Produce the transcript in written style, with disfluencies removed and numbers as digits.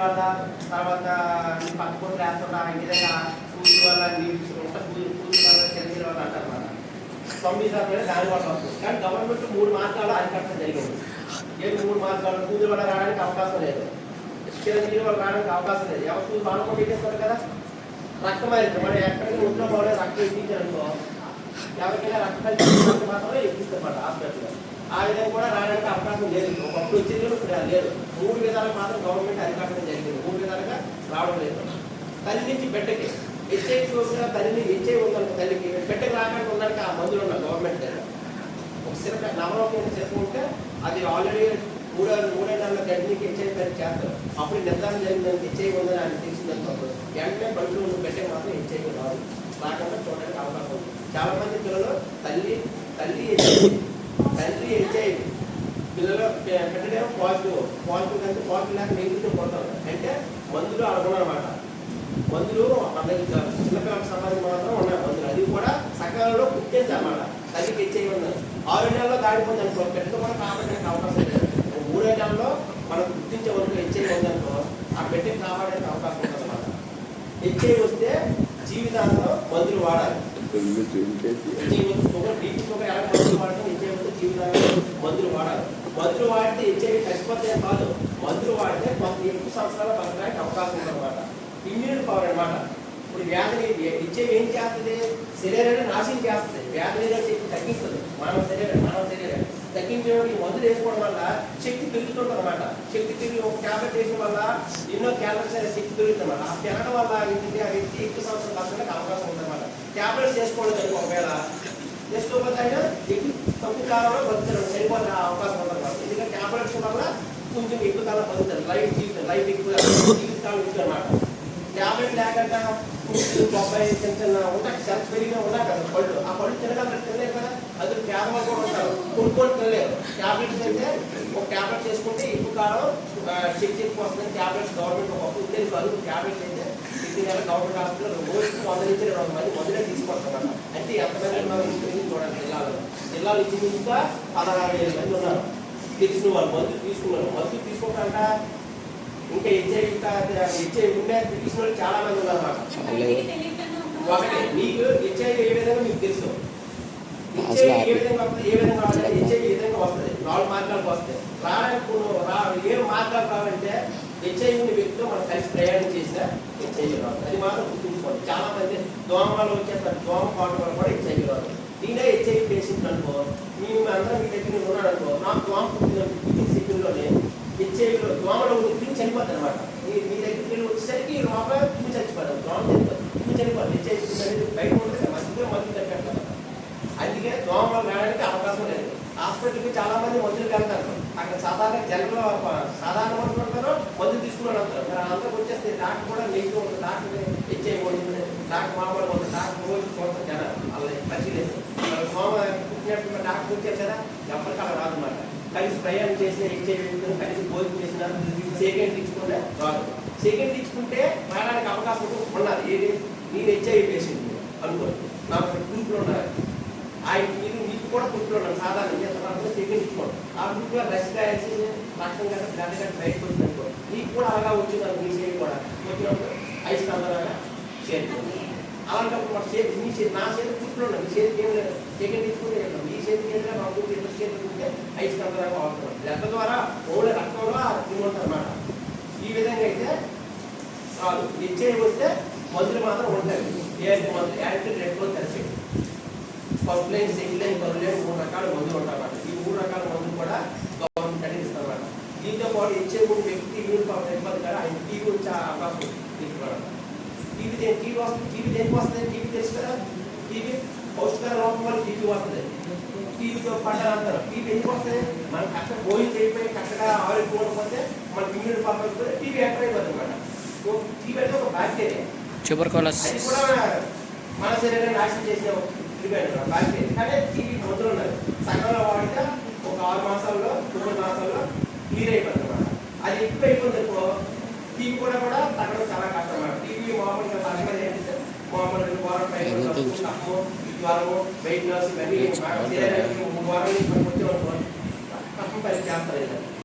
వల్ల తర్వాత పక్కపొట్టు లేకుండా ఈ విధంగా సూర్యుడి వల్ల నీళ్ళు సూర్యుడి వల్ల చంద్రుడి వల్ల అంటారు అన్నమాట. 9 శాతం దాని వల్ల వస్తుంది. కానీ గవర్నమెంట్ 3 మార్గాలు అరికట్టడం జరిగింది. ఏది 3 మార్గాలు? సూర్యుడి వల్ల రావడానికి అవకాశం లేదు, చిరంజీవి వల్ల రావడానికి అవకాశం లేదు. ఎవరు సూర్యుడు వాళ్ళు పెట్టేస్తారు కదా. రక్తం అయితే మనం ఎక్కడికి ఒంట్లో పోలే రక్తం ఎక్కించారనుకో, ఎవరికైనా రక్తం మాత్రమే ఎక్కిస్తారన్నమాట హాస్పిటల్లో. ఆ విధంగా కూడా రావడానికి అవకాశం లేదు. ఒకప్పుడు వచ్చేది ఇప్పుడు లేదు. 3 విధాలుగా మాత్రం గవర్నమెంట్ అరికట్టడం జరిగింది. 3 విధాలుగా రావడం లేదు. తల్లి నుంచి బిడ్డకి హెచ్ఐవి చూసిన తల్లిని హెచ్ఐవి ఉందనుకో, తల్లికి బిడ్డకి రాకుండా ఉండడానికి ఆ మందులు ఉన్నాయి గవర్నమెంట్ దగ్గర. ఒక సిరప్ నవరోగం చెప్పుకుంటే అది ఆల్రెడీ 3 నెలల గడ్డికి హెచ్ఐవి పరీక్ష చేస్తారు. అప్పుడు నిర్ధారణ జరిగిందని హెచ్ఐవి ఉందని ఆయన తెలిసిందనుకో, వెంటనే బడులు ఉన్న బిడ్డకి మాత్రం హెచ్ఐవి రాదు, రాకుండా చూడడానికి అవకాశం ఉంది. చాలా మంది పిల్లలు తల్లి హెచ్ఐవి, తండ్రి హెచ్ఐవి, పిల్లలు పెట్టడేమో పాజిటివ్ కంటే పాజిటివ్ లేక నెగిటివ్ కొడతారు. అంటే మందులు అడగనమాట. మందులు మన దగ్గర చిన్నపిల్లలకు సంబంధించి మాత్రం ఉన్నాయి మందులు. అది కూడా సకాలంలో పుట్టింది అన్నమాట. తల్లికి హెచ్ఐవి ఉన్నది 6 నెలల్లో దాడిపోతుంది అనుకో, పెద్ద కూడా కాపాడడానికి అవకాశం లేదు. 3 నెలల్లో మనం గుర్తించే వరకు హెచ్ఐవి ఉందనుకో, ఆ బిడ్డకి కాపాడడానికి అవకాశం ఉంటుంది అన్నమాట. హెచ్ఐవి వస్తే జీవితాంతం మందులు వాడాలి. షుగర్ బీపీ షుగర్ ఎలా మందులు వాడితే హెచ్ఐవి వస్తే జీవితాంతం మందులు వాడాలి. మందులు వాడితే హెచ్ఐవి చచ్చిపోతే కాదు, మందులు వాడితే కొంత ఎక్కువ సంవత్సరాలు బతకడానికి అవకాశం ఉందన్నమాట. ఇమ్యూనిటీ పవర్ అనమాట. ఇప్పుడు వ్యాధిని హెచ్ఐవి ఏం చేస్తుంది? శరీరాన్ని నాశనం చేస్తుంది. వ్యాధిని తగ్గిస్తుంది. మానవ శరీరం తగ్గించడం ఈ మందులు వేసుకోవడం వల్ల శక్తి పెరుగుతుంది అనమాట. శక్తి పెరిగి ఒక ట్యాబ్లెట్ వేయడం వల్ల ఎన్నో క్యాలరీస్ శక్తి పెరుగుతుంది అన్నమాట. ఆ పెరగడం వల్ల ఏంటంటే ఆ వ్యక్తి ఎక్కువ సంవత్సరం బతకడానికి అవకాశం ఉందన్నమాట. ట్యాబ్లెట్స్ వేసుకోవడం ఒకవేళ వేసుకోకపోతే అయినా ఎక్కువ తక్కువ కాలంలో బతుకుతారు, చనిపోతే అవకాశం ఉందన్నమాట. ఎందుకంటే ట్యాబ్లెట్స్ వల్ల కొంచెం ఎక్కువ కాలం బతుకుతారు, లైఫ్ ఎక్కువ జీవితకాలం ఎక్కువ అనమాట. ట్యాబ్లెట్ లేకుండా బొబ్బాయి చిన్న ఉంటాయి, సెల్ఫ్ పెరిగినా ఉన్నాయి కదా పళ్ళు. ఆ పళ్ళు తినలేరు కదా, అది పేదవాళ్ళు కూడా ఉంటారు, కొనుక్కొని తినలేరు. ట్యాబ్లెట్స్ అయితే ఒక ట్యాబ్లెట్ చేసుకుంటే ఎక్కువ కాలం శక్తి ఎక్కువ వస్తుంది. ట్యాబ్లెట్స్ గవర్నమెంట్ ఒకప్పుడు ఉండేది కాదు. ట్యాబ్లెట్స్ అయితే ప్రతి నెల గవర్నమెంట్ హాస్పిటల్ రోజుకి 100 నుంచి 200 మంది మందులే తీసుకొస్తారన్నమాట. అంటే ఎంతమంది ఉన్నారు చూడండి. జిల్లాలో ఇంకా 16,000 మంది ఉన్నారు తెలిసిన వాళ్ళు మందులు తీసుకున్నారు. మందులు తీసుకోకుండా ఇంకా హెచ్ఐవి ఉండే తెలిసిన వాళ్ళు చాలా మంది ఉన్నారు అన్నమాట. ఒకటి మీకు హెచ్ఐవి ఏ విధంగా మీకు తెలుసు, హెచ్ఐవి ఏ విధంగా వస్తుంది, ఏ విధంగా రావాలి, హెచ్ఐవి ఏ విధంగా వస్తుంది, 4 మార్గాలకు వస్తాయి. రావడానికి ఏ మార్గాలు రావాలంటే హెచ్ఐవిని వ్యక్తితో మనం కలిసి ప్రయాణం చేసినా హెచ్ఐవి రాదు. అది మాత్రం గుర్తుంచుకోండి. చాలా మంది దోమలు వచ్చేస్తారు, దోమ పాటు వల్ల కూడా హెచ్ఐవి రాదు. నేనే హెచ్ఐవి పేషెంట్ అనుకో, మేము అందరం మీ దగ్గర ఉన్నాడు అనుకో, నాకు దోమ పుట్టిన సెకండ్లోనే హెచ్ఐవిలో దోమలు తిని చనిపోతుంది అనమాట. మీ దగ్గరికి వెళ్ళి వచ్చేసరికి లోపల తిని చచ్చిపోతాం, దోమ చనిపోతుంది. హెచ్ఐవి అనేది బయట ఉంటుంది, మధ్యలో చనిపోతాం. అందుకే దోమలు రావడానికి అవకాశం లేదు. హాస్పిటల్కి చాలా మంది మందులు వెళ్తారు, అక్కడ సాధారణ మందులు ఉంటారు, మందులు తీసుకుని అంటారు. మరి అందరికి వచ్చేస్తే డాక్టర్ కూడా నెగిటివ్ ఉంటుంది, డాక్టర్ హెచ్ఐవి ఉంటుంది, డాక్టర్ మామూలుగా ఉంటుంది, డాక్టర్ రోజు చూస్తారు జనాలు అలా పరిశీలిస్తారు. దోమ పుట్టినట్టు డాక్టర్ వచ్చారు కదా, ఎప్పటికీ అలా రాదన్నమాట. కలిసి ప్రయాణం చేసిన హెచ్ఐవి కలిసి భోజనం చేసిన సెకండ్ ఇచ్చుకుంటే రాదు. సెకండ్ ఇచ్చుకుంటే రావడానికి అవకాశం ఉన్నది. ఏది నేను హెచ్ఐవి పేషెంట్ అనుకోండి, నాకు గ్రూప్లో ఉన్నారు, మీకు కూడా గ్రూప్లో ఉన్నారు. సాధారణ సెకండ్ ఇచ్చుకోండి. ఆ గ్రూప్లో రష్గా వేసి రక్తం గంట బయటకు వచ్చినట్టు మీకు కూడా అలాగా వచ్చింది. మీ సేవ కూడా వచ్చినప్పుడు ఐస్ అందరాగా చేరుకోండి. అలాంటప్పుడు మన చేతి నా చేతి గ్రూప్లో ఉన్నాను, మీ చేతికి ఏం లేదు. సెకండ్ ఇచ్చుకుంటే మీ చేతికి ఏదైనా మా గ్రూప్ ఎదురు చేతులు ఉంటే ఐస్ అందరాగా అవుతున్నాం. బ్లడ్ ద్వారా ఓన్లీ రక్తంలో తిరుగుతుంది అన్నమాట. ఈ విధంగా అయితే చాలు. హెచ్ఐవి వస్తే మందులు మాత్రం ఉంటాయి. ఏదైతే మందులు anti retro therapy, first line, second line, third line 3 రకాల మందులు ఉంటాయన్నమాట. ఈ 3 రకాల మందులు కూడా గవర్నమెంట్ అనేది ఇస్తారన్నమాట. దీంతో పాటు హెచ్ఐవి వ్యక్తి ఇమ్యూన్ పవర్ ఇబ్బంది కదా, ఆయన టీవీ వచ్చే అవకాశం తీసుకున్నాడు. టీవీ దేనికి వస్తుంది? టీవీ తెలుసు కదా, టీవీ పౌష్టికార లోపం వల్ల టీవీ వస్తుంది. టీవీతో పంటలు అంటారు. టీవీ ఎందుకు వస్తుంది? మనం కరెక్ట్గా భోజనం చేయకపోయి కరెక్ట్గా ఆరోగ్యపోతే మనకి ఇమ్యూనిటీ పవర్ అయిపోతే టీవీ ఎక్కడ అయిపోతుంది అన్నమాట. టీవీ అంటే ఒక బ్యాక్టీరియా, అది కూడా మన శరీరాన్ని నాశనం చేసే బ్యాక్టీరియా. కానీ టీవీ మందులు ఉన్నాయి, సగంలో వాడితే ఒక 6 మాసాల్లో 9 మాసాల్లో క్లియర్ అయిపోతుంది అన్నమాట. అది ఎక్కువ అయిపోతుంది అనుకో, టీవీ కూడా తగ్గడం చాలా కష్టం అన్నమాట. టీవీ మామూలుగా తగ్గడం ఏంటంటే మామూలుగా వారం పైన జ్వరము, వెయిట్ లాస్, ఇవన్నీ 3 వారాలు వచ్చే కష్టం పని చేస్తారు.